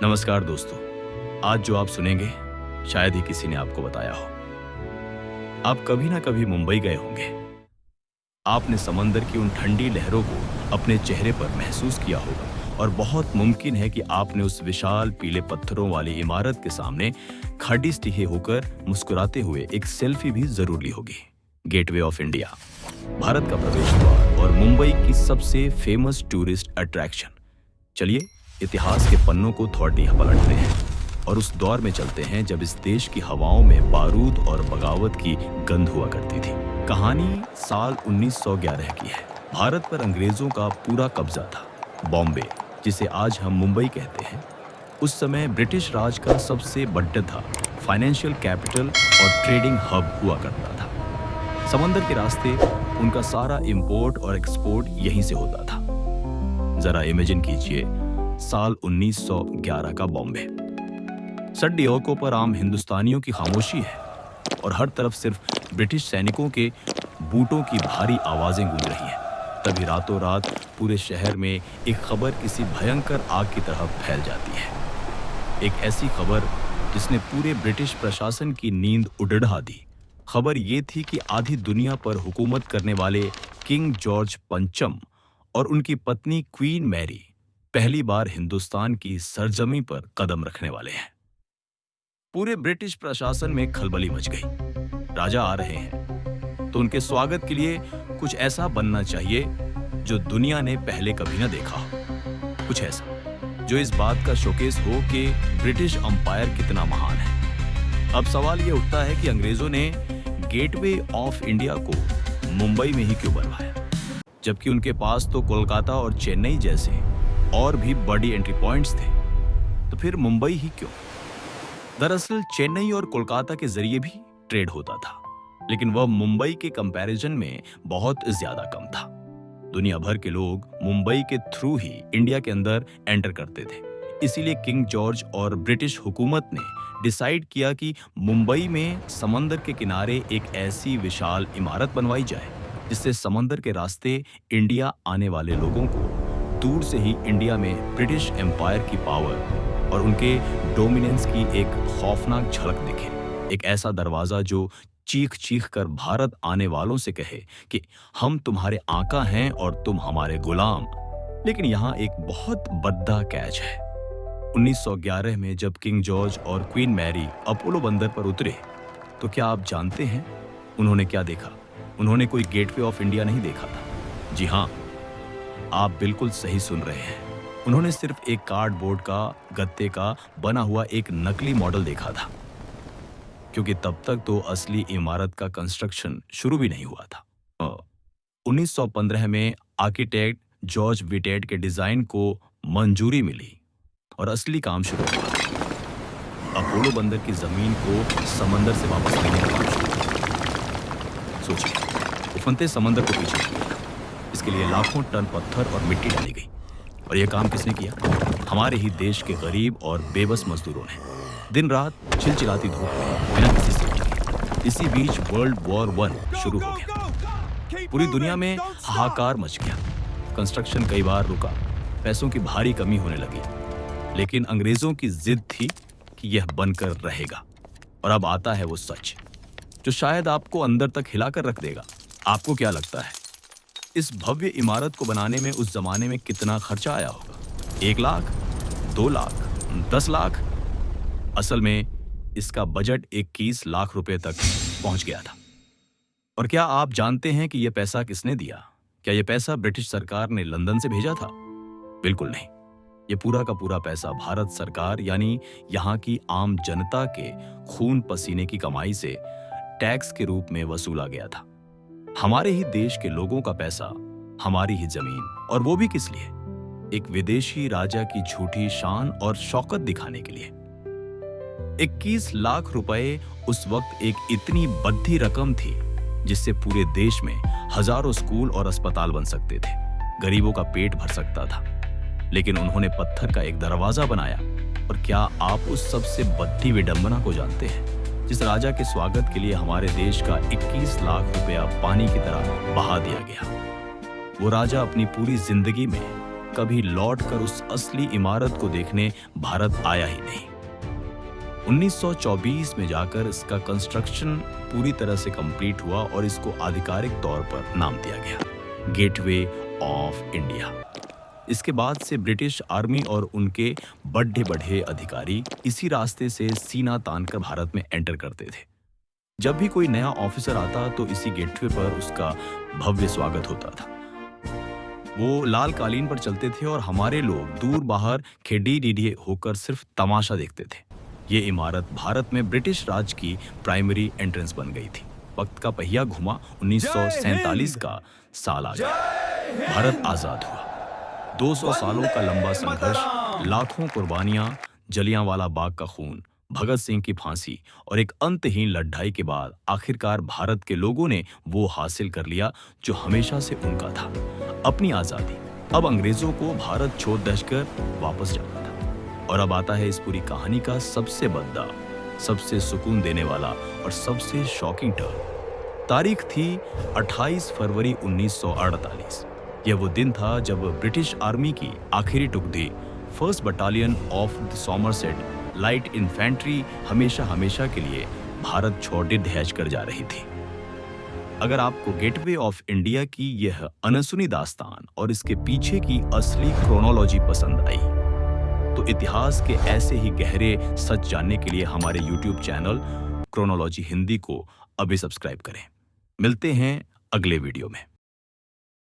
नमस्कार दोस्तों। आज जो आप सुनेंगे शायद ही किसी ने आपको बताया हो। आप कभी ना कभी मुंबई गए होंगे। आपने समंदर की उन ठंडी लहरों को अपने चेहरे पर महसूस किया होगा और बहुत मुमकिन है कि आपने उस विशाल पीले पत्थरों वाली इमारत के सामने खड़ीस टिके होकर मुस्कुराते हुए एक सेल्फी भी जरूर ली होगी। गेटवे ऑफ इंडिया, भारत का प्रवेश द्वार और मुंबई की सबसे फेमस टूरिस्ट अट्रैक्शन। चलिए इतिहास के पन्नों को थोड़ा पलटते हैं और उस दौर में चलते हैं जब इस देश की हवाओं में बारूद और बगावत की गंध हुआ करती थी। कहानी साल 1911 की है। भारत पर अंग्रेजों का पूरा कब्जा था। बॉम्बे, जिसे आज हम मुंबई कहते हैं, उस समय ब्रिटिश राज का सबसे बड़ा फाइनेंशियल कैपिटल और ट्रेडिंग हब हुआ करता था। समंदर के रास्ते उनका सारा इंपोर्ट और एक्सपोर्ट यहीं से होता था। जरा इमेजिन कीजिए साल 1911 का बॉम्बे। सड़कों पर आम हिंदुस्तानियों की खामोशी है और हर तरफ सिर्फ ब्रिटिश सैनिकों के बूटों की भारी आवाजें गूंज रही हैं। तभी रातों रात पूरे शहर में एक खबर किसी भयंकर आग की तरह फैल जाती है। एक ऐसी खबर जिसने पूरे ब्रिटिश प्रशासन की नींद उड़ढ़ा दी। खबर ये थी कि आधी दुनिया पर हुकूमत करने वाले किंग जॉर्ज पंचम और उनकी पत्नी क्वीन मैरी पहली बार हिंदुस्तान की सरजमी पर कदम रखने वाले हैं। पूरे ब्रिटिश प्रशासन में खलबली मच गई। राजा आ रहे हैं तो उनके स्वागत के लिए कुछ ऐसा बनना चाहिए जो दुनिया ने पहले कभी न देखा हो। कुछ ऐसा जो इस बात का शोकेस हो कि ब्रिटिश अंपायर कितना महान है। अब सवाल यह उठता है कि अंग्रेजों ने गेटवे ऑफ इंडिया को मुंबई में ही क्यों बनवाया, जबकि उनके पास तो कोलकाता और चेन्नई जैसे और भी बड़ी एंट्री पॉइंट्स थे। तो फिर मुंबई ही क्यों? दरअसल चेन्नई और कोलकाता के जरिए भी ट्रेड होता था, लेकिन वह मुंबई के कंपैरिजन में बहुत ज्यादा कम था। दुनिया भर के लोग मुंबई के थ्रू ही इंडिया के अंदर एंटर करते थे। इसीलिए किंग जॉर्ज और ब्रिटिश हुकूमत ने डिसाइड किया कि मुंबई में समंदर के किनारे एक ऐसी विशाल इमारत बनवाई जाए जिससे समंदर के रास्ते इंडिया आने वाले लोगों को दूर से ही इंडिया में ब्रिटिश एम्पायर की पावर और उनके डोमिनेंस की एक खौफनाक झलक दिखे। एक ऐसा दरवाजा जो चीख चीख कर भारत आने वालों से कहे कि हम तुम्हारे आका हैं और तुम हमारे गुलाम। लेकिन यहाँ एक बहुत बड़ा कैच है। 1911 में जब किंग जॉर्ज और क्वीन मैरी अपोलो बंदर पर उतरे तो क्या आप जानते हैं उन्होंने क्या देखा? उन्होंने कोई गेटवे ऑफ इंडिया नहीं देखा था। जी हाँ, आप बिल्कुल सही सुन रहे हैं। उन्होंने सिर्फ एक कार्डबोर्ड का गत्ते का बना हुआ एक नकली मॉडल देखा था, क्योंकि तब तक तो असली इमारत का कंस्ट्रक्शन शुरू भी नहीं हुआ था। 1915 में आर्किटेक्ट जॉर्ज विटेट के डिजाइन को मंजूरी मिली और असली काम शुरू हुआ। अपोलो बंदर की जमीन को समंदर से वापस लेने का काम शुरू हुआ। सोचिए, उफनते समंदर को पीछे किया। इसके लिए लाखों टन पत्थर और मिट्टी डाली गई। और यह काम किसने किया? हमारे ही देश के गरीब और बेबस मजदूरों ने। दिन रात चिलचिलाती धूप में बिना किसी सेफ्टी के। इसी बीच वर्ल्ड वॉर 1 शुरू हो गया। पूरी दुनिया में हाहाकार मच गया। कंस्ट्रक्शन कई बार रुका, पैसों की भारी कमी होने लगी, लेकिन अंग्रेजों की जिद थी कि यह बनकर रहेगा। और अब आता है वो सच जो शायद आपको अंदर तक हिलाकर रख देगा। आपको क्या लगता है इस भव्य इमारत को बनाने में उस जमाने में कितना खर्चा आया होगा? 1 लाख, 2 लाख, 10 लाख? असल में इसका बजट 21 लाख रुपए तक पहुंच गया था। और क्या आप जानते हैं कि यह पैसा किसने दिया? क्या यह पैसा ब्रिटिश सरकार ने लंदन से भेजा था? बिल्कुल नहीं। यह पूरा का पूरा पैसा भारत सरकार यानी यहाँ की आम जनता के खून पसीने की कमाई से टैक्स के रूप में वसूला गया था। हमारे ही देश के लोगों का पैसा, हमारी ही जमीन, और वो भी किस लिए? एक विदेशी राजा की झूठी शान और शौकत दिखाने के लिए। 21 लाख रुपए उस वक्त एक इतनी बड़ी रकम थी जिससे पूरे देश में हजारों स्कूल और अस्पताल बन सकते थे, गरीबों का पेट भर सकता था। लेकिन उन्होंने पत्थर का एक दरवाजा बनाया। और क्या आप उस सबसे बड़ी विडंबना को जानते हैं? जिस राजा के स्वागत के लिए हमारे देश का 21 लाख रुपया पानी की तरह बहा दिया गया। वो राजा अपनी पूरी जिंदगी में कभी लौटकर उस असली इमारत को देखने भारत आया ही नहीं। 1924 में जाकर इसका कंस्ट्रक्शन पूरी तरह से कंप्लीट हुआ और इसको आधिकारिक तौर पर नाम दिया गया, गेटवे ऑफ इंडिया। इसके बाद से ब्रिटिश आर्मी और उनके बड़े बड़े अधिकारी इसी रास्ते से सीना तानकर भारत में एंटर करते थे। जब भी कोई नया ऑफिसर आता तो इसी गेटवे पर उसका भव्य स्वागत होता था। वो लाल कालीन पर चलते थे और हमारे लोग दूर बाहर खेडी डीडीए होकर सिर्फ तमाशा देखते थे। ये इमारत भारत में ब्रिटिश राज की प्राइमरी एंट्रेंस बन गई थी। वक्त का पहिया घुमा, 1947 का साल आ गया, भारत आजाद हुआ। 200 सालों का लंबा संघर्ष, लाखों कुर्बानियां, जलियांवाला बाग का खून, भगत सिंह की फांसी और एक अंतहीन लड़ाई के बाद आखिरकार भारत के लोगों ने वो हासिल कर लिया जो हमेशा से उनका था, अपनी आजादी। अब अंग्रेजों को भारत छोड़ दशकर वापस जाना था। और अब आता है इस पूरी कहानी का सबसे बद्दा, सबसे सुकून देने वाला और सबसे शॉकिंग टर्न। तारीख थी 28 फरवरी 1948। यह वो दिन था जब ब्रिटिश आर्मी की आखिरी टुकड़ी 1st battalion of the Somerset light infantry हमेशा के लिए भारत छोड़ डिडैच कर जा रही थी। अगर आपको गेटवे ऑफ इंडिया की यह अनसुनी दास्तान और इसके पीछे की असली क्रोनोलॉजी पसंद आई तो इतिहास के ऐसे ही गहरे सच जानने के लिए हमारे YouTube चैनल क्रोनोलॉजी हिंदी को अभी सब्सक्राइब करें। मिलते हैं अगले वीडियो में।